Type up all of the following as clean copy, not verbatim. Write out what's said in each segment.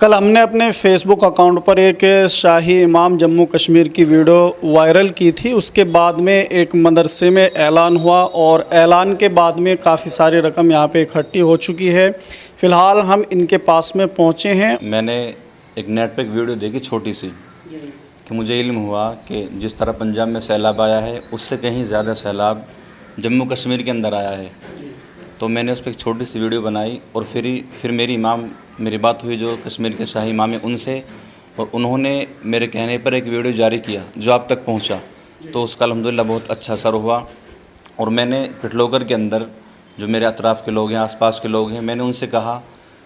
कल हमने अपने फेसबुक अकाउंट पर एक शाही इमाम जम्मू कश्मीर की वीडियो वायरल की थी। उसके बाद में एक मदरसे में ऐलान हुआ और ऐलान के बाद में काफ़ी सारी रकम यहाँ पे इकट्ठी हो चुकी है। फ़िलहाल हम इनके पास में पहुँचे हैं। मैंने एक नेट पे एक वीडियो देखी छोटी सी कि मुझे इल्म हुआ कि जिस तरह पंजाब में सैलाब आया है उससे कहीं ज़्यादा सैलाब जम्मू कश्मीर के अंदर आया है। तो मैंने उस पर एक छोटी सी वीडियो बनाई और फिर मेरी बात हुई जो कश्मीर के शाही इमाम है उनसे, और उन्होंने मेरे कहने पर एक वीडियो जारी किया जो आप तक पहुंचा। तो उसका अल्हम्दुलिल्लाह बहुत अच्छा असर हुआ। और मैंने पिटलोकर के अंदर जो मेरे अतराफ़ के लोग हैं, आसपास के लोग हैं, मैंने उनसे कहा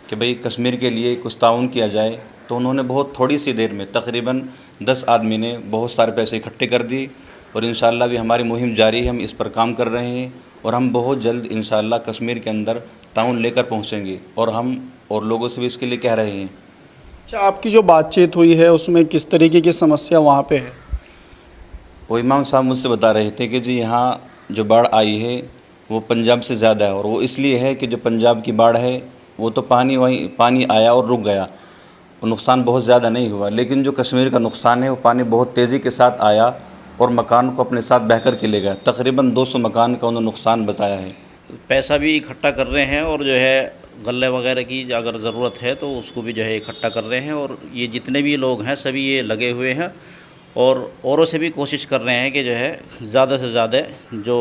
कि भाई कश्मीर के लिए कुछ ताउन किया जाए। तो उन्होंने बहुत थोड़ी सी देर में तकरीबन 10 आदमी ने बहुत सारे पैसे इकट्ठे कर दिए। और इंशाअल्लाह भी हमारी मुहिम जारी है, हम इस पर काम कर रहे हैं और हम बहुत जल्द इंशाअल्लाह कश्मीर के अंदर ताउन लेकर पहुँचेंगे और लोगों से भी इसके लिए कह रहे हैं। अच्छा, आपकी जो बातचीत हुई है उसमें किस तरीके की समस्या वहाँ पे है? वो इमाम साहब मुझसे बता रहे थे कि जी यहाँ जो बाढ़ आई है वो पंजाब से ज़्यादा है, और वो इसलिए है कि जो पंजाब की बाढ़ है वो तो पानी आया और रुक गया, वो नुकसान बहुत ज़्यादा नहीं हुआ। लेकिन जो कश्मीर का नुकसान है वो पानी बहुत तेज़ी के साथ आया और मकान को अपने साथ बहकर के ले गया। तकरीबन 200 मकान का उन्होंने नुकसान बताया है। पैसा भी इकट्ठा कर रहे हैं और जो है गल्ले वगैरह की अगर ज़रूरत है तो उसको भी जो है इकट्ठा कर रहे हैं। और ये जितने भी लोग हैं सभी ये लगे हुए हैं और औरों से भी कोशिश कर रहे हैं कि जो है ज़्यादा से ज़्यादा जो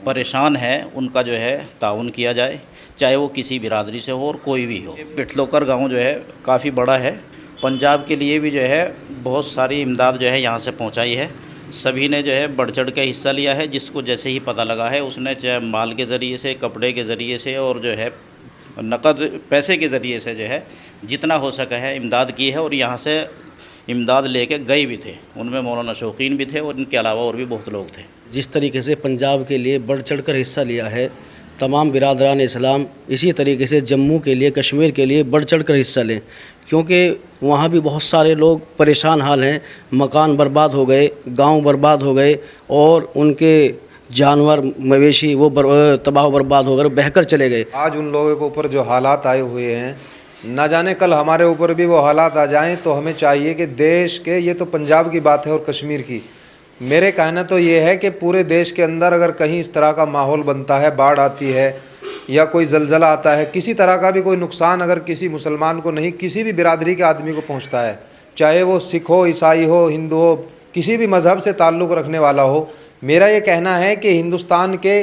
परेशान है उनका जो है ताउन किया जाए, चाहे वो किसी बिरादरी से हो और कोई भी हो। पिटलोकर गांव जो है काफ़ी बड़ा है, पंजाब के लिए भी जो है बहुत सारी इमदाद जो है यहाँ से पहुँचाई है। सभी ने जो है बढ़ चढ़ के हिस्सा लिया है। जिसको जैसे ही पता लगा है उसने चाहे माल के ज़रिए से, कपड़े के ज़रिए से और जो है नकद पैसे के ज़रिए से जो है जितना हो सका है इमदाद की है। और यहाँ से इमदाद लेके गए भी थे, उनमें मौलाना शौकीन भी थे और इनके अलावा और भी बहुत लोग थे। जिस तरीके से पंजाब के लिए बढ़ चढ़ कर हिस्सा लिया है, तमाम बिरादरान इस्लाम इसी तरीके से जम्मू के लिए, कश्मीर के लिए बढ़ चढ़ कर हिस्सा लें, क्योंकि वहाँ भी बहुत सारे लोग परेशान हाल हैं। मकान बर्बाद हो गए, गांव बर्बाद हो गए और उनके जानवर मवेशी वो तबाह बर्बाद हो गए, बहकर चले गए। आज उन लोगों के ऊपर जो हालात आए हुए हैं, ना जाने कल हमारे ऊपर भी वो हालात आ जाएं। तो हमें चाहिए कि देश के, ये तो पंजाब की बात है और कश्मीर की, मेरे कहना तो ये है कि पूरे देश के अंदर अगर कहीं इस तरह का माहौल बनता है, बाढ़ आती है या कोई ज़लज़ला आता है, किसी तरह का भी कोई नुकसान अगर किसी मुसलमान को नहीं, किसी भी बिरादरी के आदमी को पहुंचता है, चाहे वो सिख हो, ईसाई हो, हिंदू हो, किसी भी मज़हब से ताल्लुक़ रखने वाला हो, मेरा ये कहना है कि हिंदुस्तान के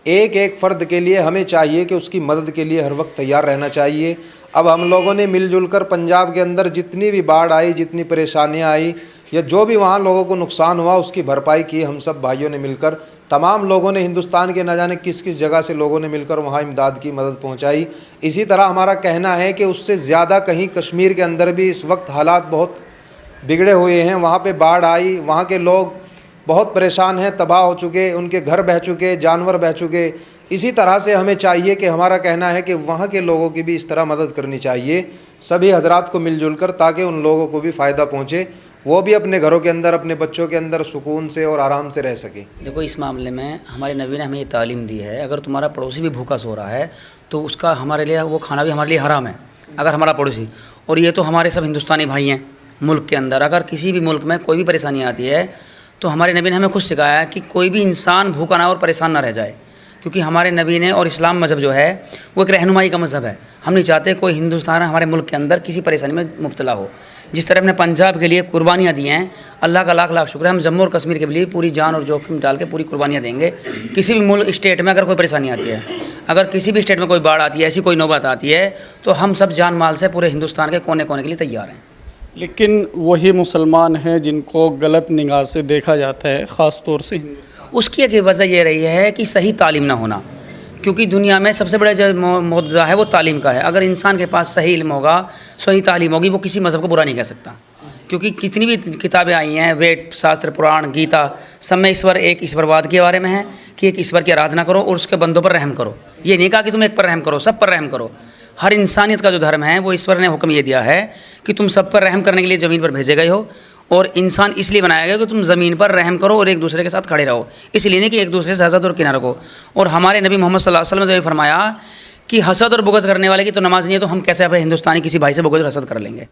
एक एक फ़र्द के लिए हमें चाहिए कि उसकी मदद के लिए हर वक्त तैयार रहना चाहिए। अब हम लोगों ने मिलजुल कर पंजाब के अंदर जितनी भी बाढ़ आई, जितनी परेशानियाँ आई या जो भी वहाँ लोगों को नुकसान हुआ उसकी भरपाई की हम सब भाइयों ने मिलकर, तमाम लोगों ने, हिंदुस्तान के न जाने किस किस जगह से लोगों ने मिलकर वहाँ इमदाद की मदद पहुँचाई। इसी तरह हमारा कहना है कि उससे ज़्यादा कहीं कश्मीर के अंदर भी इस वक्त हालात बहुत बिगड़े हुए हैं। वहाँ पे बाढ़ आई, वहाँ के लोग बहुत परेशान हैं, तबाह हो चुके, उनके घर बह चुके, जानवर बह चुके। इसी तरह से हमें चाहिए कि, हमारा कहना है कि वहाँ के लोगों की भी इस तरह मदद करनी चाहिए सभी हजरात को मिलजुल कर, ताकि उन लोगों को भी फ़ायदा पहुँचे, वो भी अपने घरों के अंदर, अपने बच्चों के अंदर सुकून से और आराम से रह सके। देखो, इस मामले में हमारे नबी ने हमें ये तालीम दी है, अगर तुम्हारा पड़ोसी भी भूखा सो रहा है तो उसका हमारे लिए वो खाना भी हमारे लिए हराम है, अगर हमारा पड़ोसी। और ये तो हमारे सब हिंदुस्तानी भाई हैं मुल्क के अंदर। अगर किसी भी मुल्क में कोई भी परेशानी आती है तो हमारे नबी ने हमें खुद सिखाया है कि कोई भी इंसान भूखा ना और परेशान ना रह जाए, क्योंकि हमारे नबी ने, और इस्लाम मज़हब जो है वो एक रहनुमाई का मज़हब है। हम नहीं चाहते कोई हिंदुस्तान हमारे मुल्क के अंदर किसी परेशानी में मुब्तला हो। जिस तरह हमने पंजाब के लिए कुर्बानियाँ दी हैं, अल्लाह का लाख लाख शुक्र है। हम जम्मू और कश्मीर के लिए पूरी जान और जोखिम डाल के पूरी कुर्बानियाँ देंगे। किसी भी मुल्क, स्टेट में अगर कोई परेशानी आती है, अगर किसी भी स्टेट में कोई बाढ़ आती है, ऐसी कोई नौबत आती है, तो हम सब जान माल से पूरे हिंदुस्तान के कोने कोने के लिए तैयार हैं। लेकिन वही मुसलमान हैं जिनको गलत निगाह से देखा जाता है, ख़ास तौर से उसकी एक वजह ये रही है कि सही तालीम ना होना, क्योंकि दुनिया में सबसे बड़ा जो मुद्दा है वो तालीम का है। अगर इंसान के पास सही इल्म होगा, सही तालीम होगी, वो किसी मज़हब को बुरा नहीं कह सकता। क्योंकि कितनी भी किताबें आई हैं, वेद, शास्त्र, पुराण, गीता, सब में ईश्वर, एक ईश्वरवाद के बारे में है कि एक ईश्वर की आराधना करो और उसके बंदों पर रहम करो। ये नहीं कहा कि तुम एक पर रहम करो, सब पर रहम करो। हर इंसानियत का जो धर्म है वो ईश्वर ने हुक्म ये दिया है कि तुम सब पर रहम करने के लिए ज़मीन पर भेजे गए हो, और इंसान इसलिए बनाया गया कि तुम ज़मीन पर रहम करो और एक दूसरे के साथ खड़े रहो, इसलिए नहीं कि एक दूसरे से हसद और किना रखो। और हमारे नबी मोहम्मद सल्लल्लाहु अलैहि वसल्लम ने फरमाया कि हसद और बुग़्ज़ करने वाले की तो नमाज़ नहीं है, तो हम कैसे अपने हिंदुस्तानी किसी भाई से बुग़्ज़ और हसद कर लेंगे।